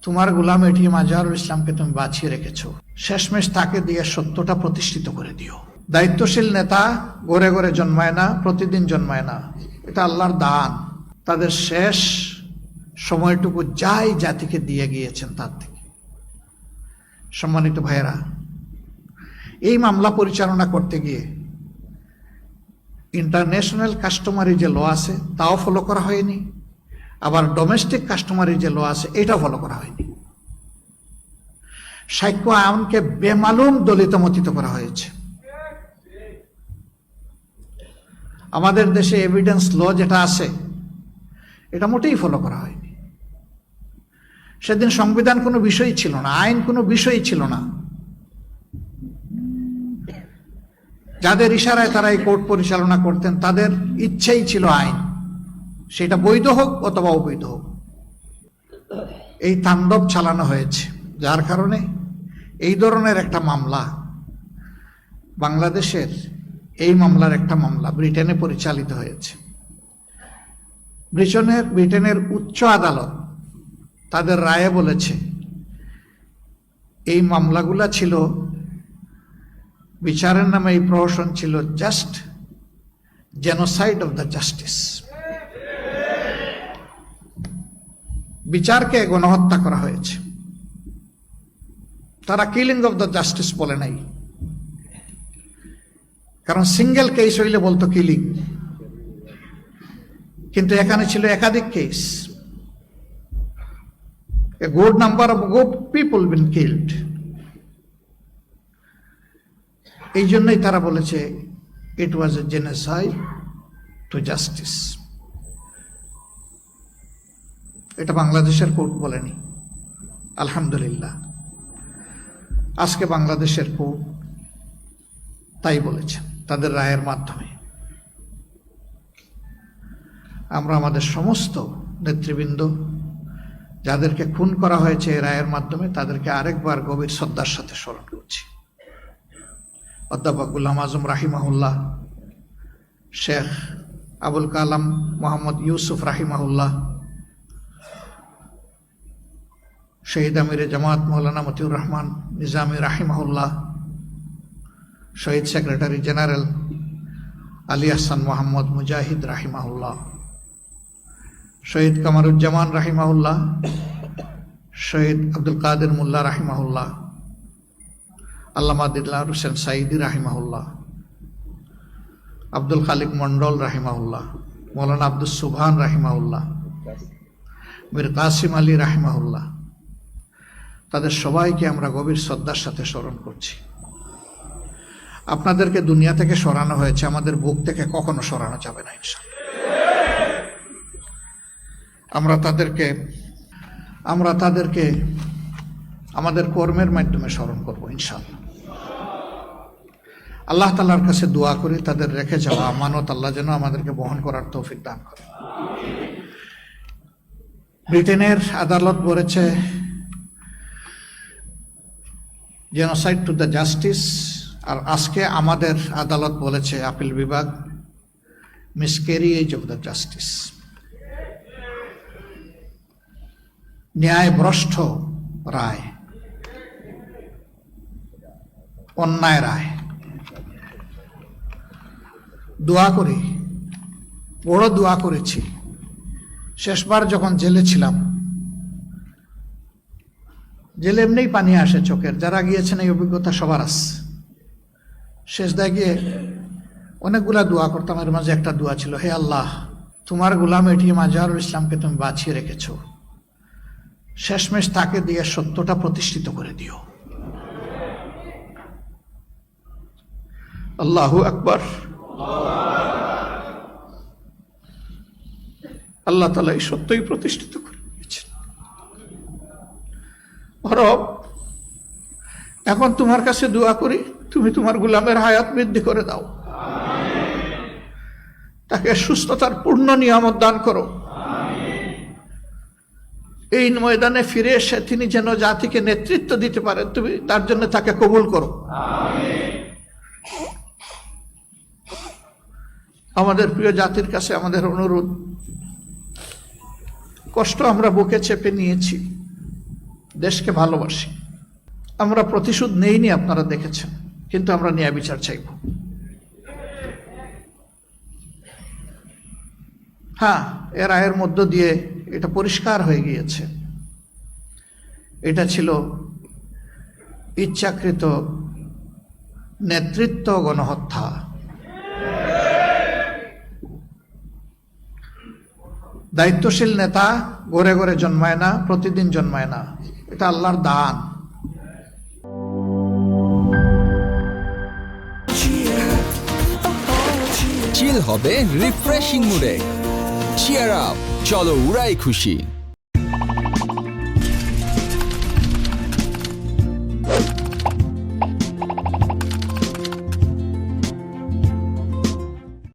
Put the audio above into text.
তোমার গোলাম এটিএম আজহারুল ইসলামকে তুমি বাঁচিয়ে রেখেছো, শেষমেশ তাকে দিয়ে সত্যটা প্রতিষ্ঠিত করে দিও। দায়িত্বশীল নেতা ঘরে ঘরে জন্মায় না, প্রতিদিন জন্মায় না, এটা আল্লাহর দান। তাদের শেষ সময়টুকু যাই জাতিকে দিয়ে গিয়েছেন তার থেকে। সম্মানিত ভাইয়েরা, এই মামলা পরিচালনা করতে গিয়ে ইন্টারন্যাশনাল কাস্টমারি যে ল আছে তাও ফলো করা হয়নি, আবার ডোমেস্টিক কাস্টমারি যে ল আছে এটাও ফলো করা হয়নি। সাক্ষ্য আইনকে বেমালুম দলিত মতিত করা হয়েছে। আমাদের দেশে এভিডেন্স ল যেটা আছে এটা মোটেই ফলো করা হয়নি। সেদিন সংবিধান কোনো বিষয় ছিল না, আইন কোনো বিষয় ছিল না। যাদের ইশারায় তারা এই কোর্ট পরিচালনা করতেন তাদের ইচ্ছেই ছিল আইন, সেটা বৈধ হোক অথবা অবৈধ হোক। এই তাণ্ডব চালানো হয়েছে, যার কারণে এই ধরনের একটা মামলা বাংলাদেশের, এই মামলার একটা মামলা ব্রিটেনে পরিচালিত হয়েছে। ব্রিটেনের উচ্চ আদালত তাদের রায়ে বলেছে এই মামলাগুলা ছিল, বিচারের নামে এই প্রহসন ছিল just genocide of the justice. বিচারকে গণহত্যা করা হয়েছে। তারা কিলিং অফ দ্য জাস্টিস বলে নাই, কারণ সিঙ্গেল কেস হইলে বলতো কিলিং, কিন্তু এখানে ছিল একাধিক case. A good number of good people been killed. এই জন্যই তারা বলেছে it was a genocide to justice. এটা বাংলাদেশের কোর্ট বলেনি। আলহামদুলিল্লাহ, আজকে বাংলাদেশের কোর্ট তাই বলেছে তাদের রায়ের মাধ্যমে। আমরা আমাদের সমস্ত নেতৃবৃন্দ যাদেরকে খুন করা হয়েছে এই রায়ের মাধ্যমে তাদেরকে আরেকবার গভীর শ্রদ্ধার সাথে স্মরণ করছি। অধ্যাপক গোলাম আজম রাহিমাহুল্লাহ, শেখ আবুল কালাম মোহাম্মদ ইউসুফ রাহিমাহুল্লাহ, শহীদ আমিরে জামাত মৌলানা মতিউর রহমান নিজামী রাহিমাহুল্লাহ, শহীদ সেক্রেটারি জেনারেল আলী আহসান মোহাম্মদ মুজাহিদ রাহিমাহুল্লাহ, শহীদ কামারুজ্জামান রাহিমাহুল্লাহ, শহীদ আব্দুল কাদের মোল্লা রাহিমাহুল্লাহ, আল্লামা দিলদার হোসেন সাইদি রাহিমাহুল্লাহ, আব্দুল খালিক মন্ডল রাহিমাহুল্লাহ, মৌলানা আব্দুল সুবহান রাহিমাহুল্লাহ, মীর কাসিম আলী রাহিমাহুল্লাহ, তাদের সবাইকে আমরা গভীর শ্রদ্ধার সাথে স্মরণ করছি। আপনাদেরকে দুনিয়া থেকে সরানো হয়েছে, আমাদের বুক থেকে কখনো সরানো যাবে না ইনশাআল্লাহ। আমরা তাদেরকে আমাদের কর্মের মাধ্যমে স্মরণ করব ইনশাআল্লাহ। আল্লাহ তাআলার কাছে দোয়া করি তাদের রেখে যাওয়া আমানত আল্লাহ যেন আমাদেরকে বহন করার তৌফিক দান করে। ব্রিটেনের আদালত বলেছে জেনোসাইড টু দ্য জাস্টিস, আর আজকে আমাদের আদালত বলেছে আপিল বিভাগ মিসক্যারিয়েজ অফ দ্য জাস্টিস, ন্যায় ভ্রষ্ট রায়, অন্যায় রায়। দোয়া করি, বড় দোয়া করেছি। শেষবার যখন জেলে ছিলাম, জেলে এমনিই পানি আসে চোখের, যারা গিয়েছেন এই অভিজ্ঞতা সবার আছে। শেষ দায় গিয়ে অনেকগুলা দোয়া করতাম, এর মাঝে একটা দোয়া ছিল, হে আল্লাহ, তোমার গোলাম এটিএম আজহারুল ইসলামকে তুমি বাঁচিয়ে রেখেছো, শেষমেশ তাকে দিয়ে সত্যটা প্রতিষ্ঠিত করে দিও। আল্লাহু আকবার। আল্লাহ তাআলা এই সত্যই প্রতিষ্ঠিত করে দিয়েছেন। রব, এখন তোমার কাছে দোয়া করি, তুমি তোমার গোলামের হায়াত বৃদ্ধি করে দাও, তাকে সুস্থতার পূর্ণ নিয়ামত দান করো। এই ময়দানে ফিরে এসে তিনি যেন জাতিকে নেতৃত্ব দিতে পারেন, তুমি তার জন্য তাকে কবুল করো। আমাদের প্রিয় জাতির কাছে আমাদের অনুরোধ, কষ্ট আমরা বুকে চেপে নিয়েছি, দেশকে ভালোবাসি। আমরা প্রতিশোধ নেইনি, আপনারা দেখেছেন, কিন্তু আমরা ন্যায় বিচার চাইব। হ্যাঁ, এর রায়ের মধ্য দিয়ে এটা পরিষ্কার হয়ে গিয়েছে, এটা ছিল ইচ্ছাকৃত নেতৃত্ব গণহত্যা। দায়িত্বশীল নেতা ঘরে ঘরে জন্মায় না, প্রতিদিন জন্মায় না, এটা আল্লাহর দান। চিল হবে রিফ্রেশিং মুডে। চিয়ার আপ, চলো উড়াই খুশি।